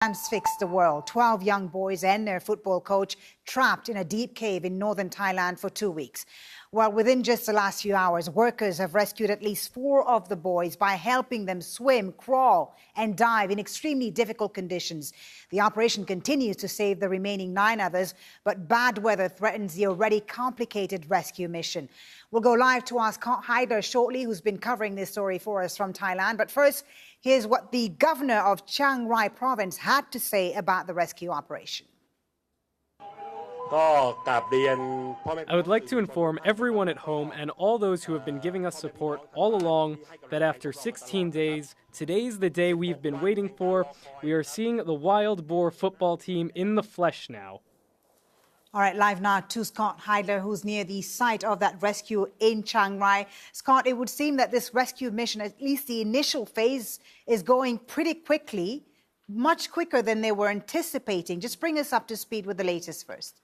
Transfixed the world. 12 young boys and their football coach trapped in a deep cave in northern Thailand for 2 weeks. Well, within just the last few hours, workers have rescued at least 4 of the boys by helping them swim, crawl and dive in extremely difficult conditions. The operation continues to save the remaining 9 others, but bad weather threatens the already complicated rescue mission. We'll go live to ask Heidler shortly, who's been covering this story for us from Thailand. But first, here's what the governor of Chiang Rai province had to say about the rescue operation. I would like to inform everyone at home and all those who have been giving us support all along that after 16 days, today's the day we've been waiting for. We are seeing the Wild Boar football team in the flesh now. All right, live now to Scott Heidler, who's near the site of that rescue in Chiang Rai. Scott, it would seem that this rescue mission, at least the initial phase, is going pretty quickly, much quicker than they were anticipating. Just bring us up to speed with the latest first.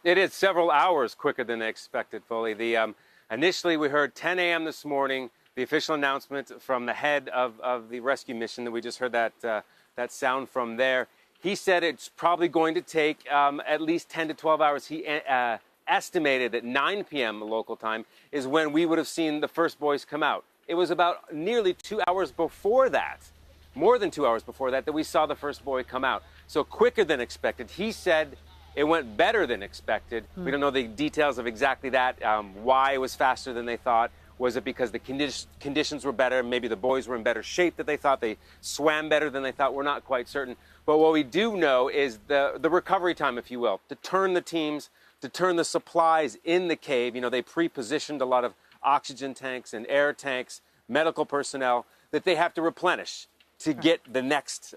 It is several hours quicker than expected, Foley. Initially, we heard 10 a.m. this morning, the official announcement from the head of the rescue mission that we just heard that sound from there. He said it's probably going to take at least 10 to 12 hours. He estimated that 9 p.m. local time is when we would have seen the first boys come out. It was about nearly 2 hours before that, more than 2 hours before that we saw the first boy come out. So quicker than expected. He said it went better than expected. We don't know the details of exactly that, why it was faster than they thought. Was it because the conditions were better? Maybe the boys were in better shape than they thought. They swam better than they thought. We're not quite certain. But what we do know is the recovery time, if you will, to turn the teams, to turn the supplies in the cave. You know, they pre-positioned a lot of oxygen tanks and air tanks, medical personnel, that they have to replenish to get the next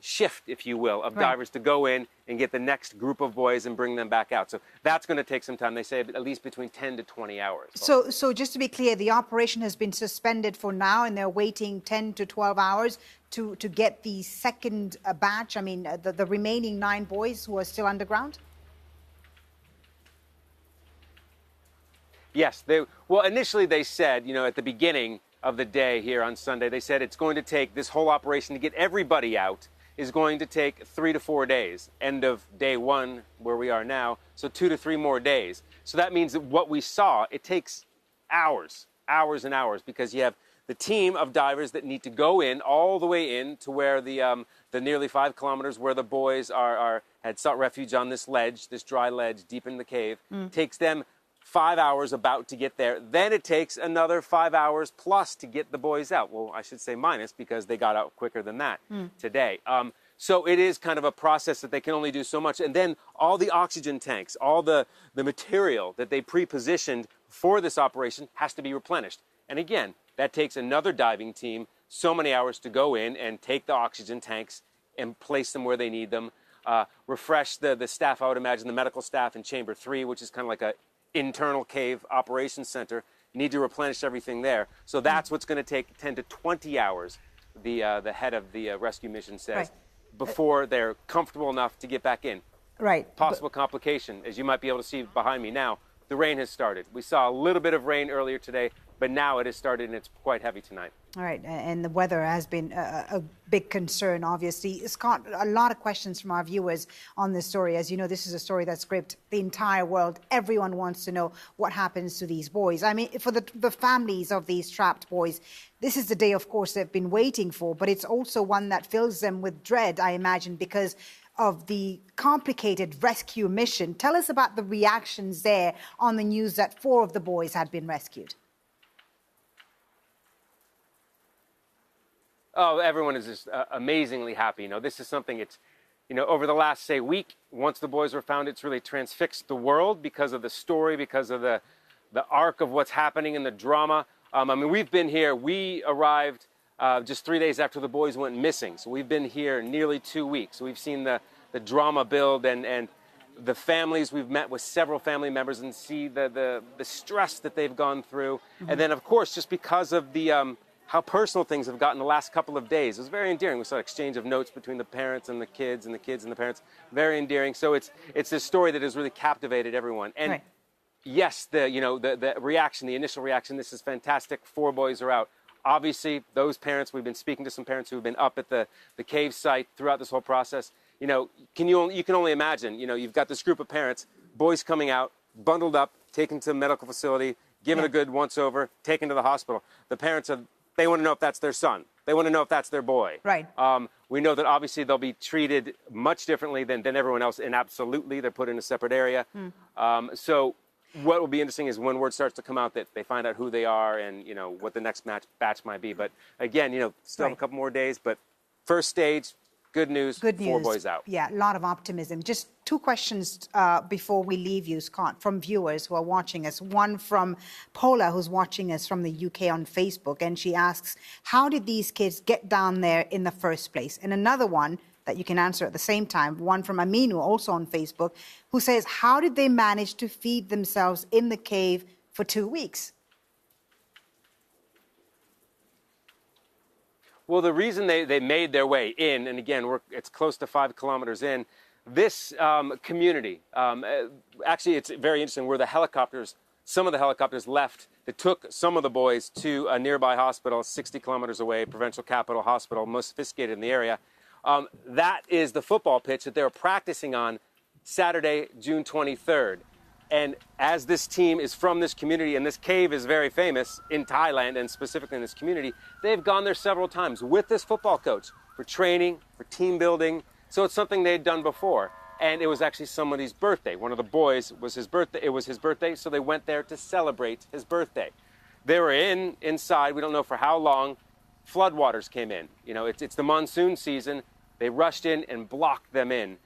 shift, if you will, of divers to go in and get the next group of boys and bring them back out. So that's going to take some time. They say at least between 10 to 20 hours. So just to be clear, the operation has been suspended for now, and they're waiting 10 to 12 hours to get the second batch, the remaining 9 boys who are still underground? Yes. Well, initially they said, at the beginning of the day here on Sunday, they said it's going to take this whole operation to get everybody out is going to take 3 to 4 days. End of day 1, where we are now, so 2 to 3 more days. So that means that what we saw, it takes hours and hours, because you have the team of divers that need to go in all the way in to where the nearly 5 kilometers where the boys had sought refuge on this ledge, this dry ledge deep in the cave. Takes them 5 hours about to get there. Then it takes another 5 hours plus to get the boys out. Well, I should say minus, because they got out quicker than that today. So it is kind of a process that they can only do so much. And then all the oxygen tanks, all the material that they pre-positioned for this operation has to be replenished. And again, that takes another diving team so many hours to go in and take the oxygen tanks and place them where they need them. Refresh the staff, I would imagine, the medical staff in Chamber 3, which is kind of like a internal cave operations center, need to replenish everything there. So that's what's going to take 10 to 20 hours, the head of the rescue mission says, before they're comfortable enough to get back in. Possible complication, as you might be able to see behind me now, the rain has started. We saw a little bit of rain earlier today, but now it has started and it's quite heavy tonight. All right, and the weather has been a big concern, obviously. Scott, a lot of questions from our viewers on this story. As you know, this is a story that's gripped the entire world. Everyone wants to know what happens to these boys. I mean, for the families of these trapped boys, this is the day, of course, they've been waiting for, but it's also one that fills them with dread, I imagine, because of the complicated rescue mission. Tell us about the reactions there on the news that 4 of the boys had been rescued. Oh, everyone is just amazingly happy. This is something over the last, say, week, once the boys were found, it's really transfixed the world because of the story, because of the arc of what's happening in the drama. We've been here. We arrived just 3 days after the boys went missing. So we've been here nearly 2 weeks. We've seen the drama build and the families. We've met with several family members and see the stress that they've gone through. And then, of course, just because of how personal things have gotten the last couple of days. It was very endearing. We saw an exchange of notes between the parents and the kids and the parents. Very endearing. So it's this story that has really captivated everyone. And yes, the reaction, the initial reaction, this is fantastic. 4 boys are out. Obviously, those parents, we've been speaking to some parents who have been up at the cave site throughout this whole process. You know, you can only imagine, you know, you've got this group of parents, boys coming out, bundled up, taken to a medical facility, given a good once-over, taken to the hospital. The parents, they want to know if that's their son. They want to know if that's their boy. Right. We know that obviously they'll be treated much differently than everyone else, and absolutely they're put in a separate area. So what will be interesting is when word starts to come out that they find out who they are and, you know, what the next batch might be. But again, you know, still have a couple more days, but first stage, good news, 4 boys out. Yeah, a lot of optimism. Just 2 questions before we leave you, Scott, from viewers who are watching us. One from Paula, who's watching us from the UK on Facebook, and she asks, how did these kids get down there in the first place? And another one that you can answer at the same time, one from Aminu, also on Facebook, who says, how did they manage to feed themselves in the cave for 2 weeks? Well, the reason they made their way in, and again, it's close to 5 kilometers in, this community, actually it's very interesting where some of the helicopters left that took some of the boys to a nearby hospital 60 kilometers away, provincial capital hospital, most sophisticated in the area. That is the football pitch that they were practicing on Saturday, June 23rd. And as this team is from this community, and this cave is very famous in Thailand and specifically in this community, they've gone there several times with this football coach for training, for team building. So it's something they'd done before. And it was actually somebody's birthday. One of the boys was his birthday. It was his birthday, so they went there to celebrate his birthday. They were inside, we don't know for how long. Floodwaters came in. You know, it's the monsoon season. They rushed in and blocked them in.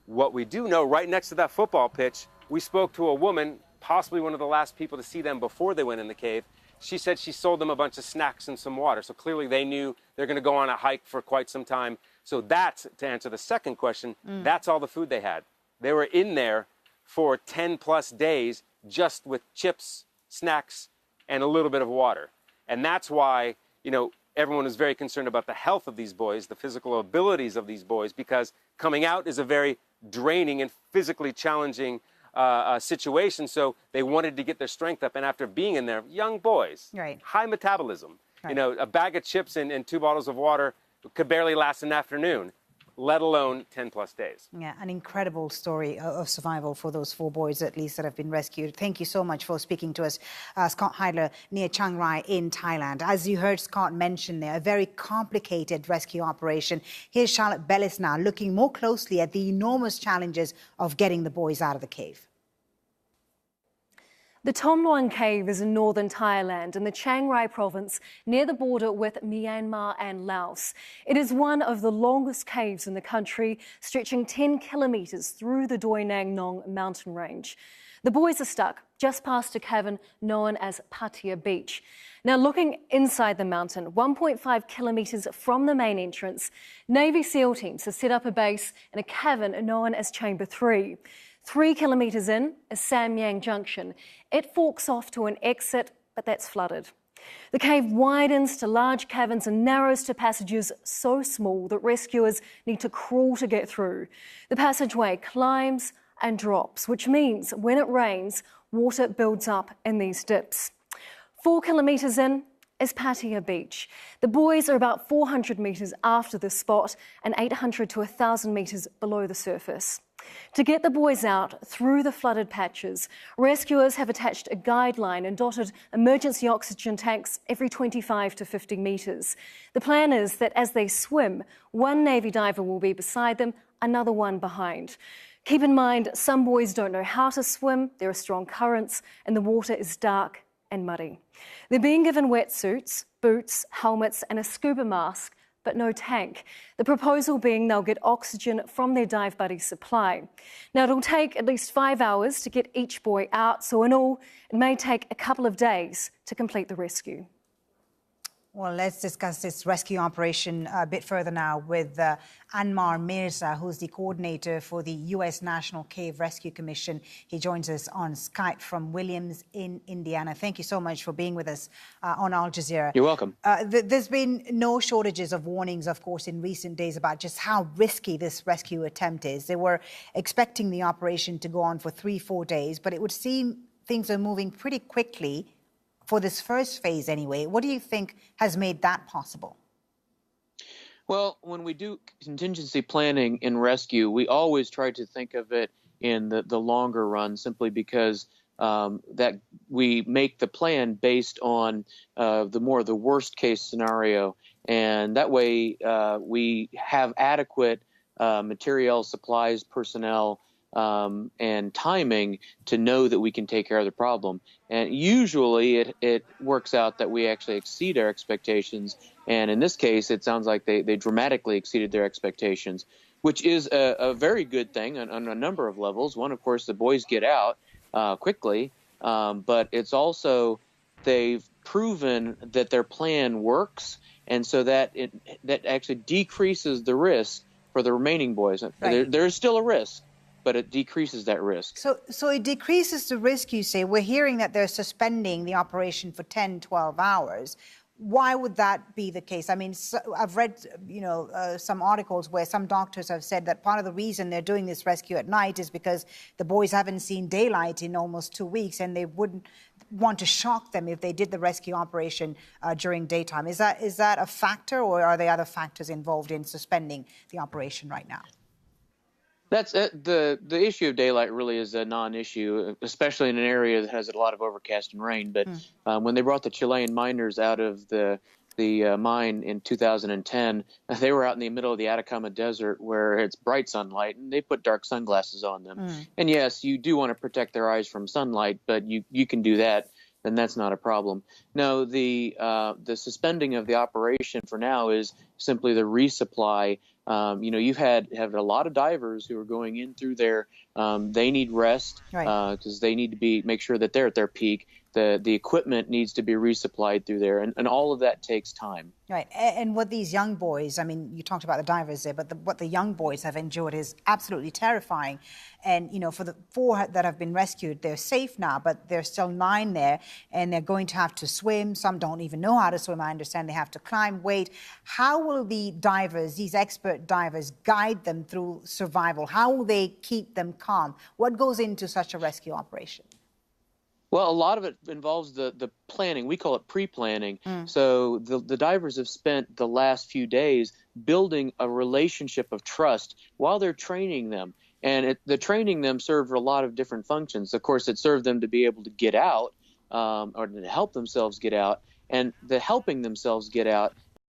What we do know, right next to that football pitch, we spoke to a woman, possibly one of the last people to see them before they went in the cave. She said she sold them a bunch of snacks and some water. So clearly they knew they're going to go on a hike for quite some time. So that's, to answer the second question, that's all the food they had. They were in there for 10 plus days just with chips, snacks, and a little bit of water. And that's why, you know, everyone is very concerned about the health of these boys, the physical abilities of these boys, because coming out is a very draining and physically challenging situation. So they wanted to get their strength up. And after being in there, young boys, high metabolism, you know, a bag of chips and 2 bottles of water could barely last an afternoon, let alone 10 plus days. Yeah, an incredible story of survival for those 4 boys, at least, that have been rescued. Thank you so much for speaking to us, Scott Heidler, near Chiang Rai in Thailand. As you heard Scott mention there, a very complicated rescue operation. Here's Charlotte Bellis now, looking more closely at the enormous challenges of getting the boys out of the cave. The Tham Luang cave is in northern Thailand in the Chiang Rai province near the border with Myanmar and Laos. It is one of the longest caves in the country, stretching 10 kilometres through the Doi Nang Nong mountain range. The boys are stuck just past a cavern known as Pattaya Beach. Now, looking inside the mountain, 1.5 kilometres from the main entrance, Navy SEAL teams have set up a base in a cavern known as Chamber 3. 3 kilometres in is Samyang Junction. It forks off to an exit, but that's flooded. The cave widens to large caverns and narrows to passages so small that rescuers need to crawl to get through. The passageway climbs and drops, which means when it rains, water builds up in these dips. 4 kilometres in is Pattaya Beach. The boys are about 400 metres after this spot and 800 to 1,000 metres below the surface. To get the boys out through the flooded patches, rescuers have attached a guideline and dotted emergency oxygen tanks every 25 to 50 metres. The plan is that as they swim, one Navy diver will be beside them, another one behind. Keep in mind, some boys don't know how to swim, there are strong currents, and the water is dark and muddy. They're being given wetsuits, boots, helmets, and a scuba mask, but no tank. The proposal being they'll get oxygen from their dive buddy supply. Now, it'll take at least 5 hours to get each boy out, so in all, it may take a couple of days to complete the rescue. Well, let's discuss this rescue operation a bit further now with Anmar Mirza, who's the coordinator for the U.S. National Cave Rescue Commission. He joins us on Skype from Williams in Indiana. Thank you so much for being with us on Al Jazeera. You're welcome. There's been no shortages of warnings, of course, in recent days about just how risky this rescue attempt is. They were expecting the operation to go on for 3-4 days, but it would seem things are moving pretty quickly for this first phase anyway. What do you think has made that possible? Well, when we do contingency planning in rescue, we always try to think of it in the longer run, simply because that we make the plan based on the worst case scenario, and that way we have adequate material, supplies, personnel, and timing to know that we can take care of the problem. And usually it works out that we actually exceed our expectations. And in this case, it sounds like they dramatically exceeded their expectations, which is a very good thing on a number of levels. One, of course, the boys get out quickly, but it's also they've proven that their plan works, and so that that actually decreases the risk for the remaining boys. Right. There is still a risk, but it decreases that risk. So it decreases the risk, you say. We're hearing that they're suspending the operation for 10, 12 hours. Why would that be the case? I mean, I've read, some articles where some doctors have said that part of the reason they're doing this rescue at night is because the boys haven't seen daylight in almost 2 weeks, and they wouldn't want to shock them if they did the rescue operation during daytime. Is that a factor, or are there other factors involved in suspending the operation right now? That's the issue of daylight really is a non-issue, especially in an area that has a lot of overcast and rain. But when they brought the Chilean miners out of the mine in 2010, they were out in the middle of the Atacama Desert where it's bright sunlight, and they put dark sunglasses on them. And yes, you do want to protect their eyes from sunlight, but you can do that, then that's not a problem. No, the suspending of the operation for now is simply the resupply. You've have a lot of divers who are going in through there. They need rest because they need to make sure that they're at their peak. The equipment needs to be resupplied through there, and all of that takes time. Right. And what these young boys, I mean, you talked about the divers there, but what the young boys have endured is absolutely terrifying. And, for the 4 that have been rescued, they're safe now, but there's still 9 there, and they're going to have to swim. Some don't even know how to swim. I understand they have to climb, wait. How will the divers, these expert divers, guide them through survival? How will they keep them calm? What goes into such a rescue operation? Well, a lot of it involves the planning. We call it pre-planning. So the divers have spent the last few days building a relationship of trust while they're training them. And the training them served a lot of different functions. Of course, it served them to be able to get out or to help themselves get out. And the helping themselves get out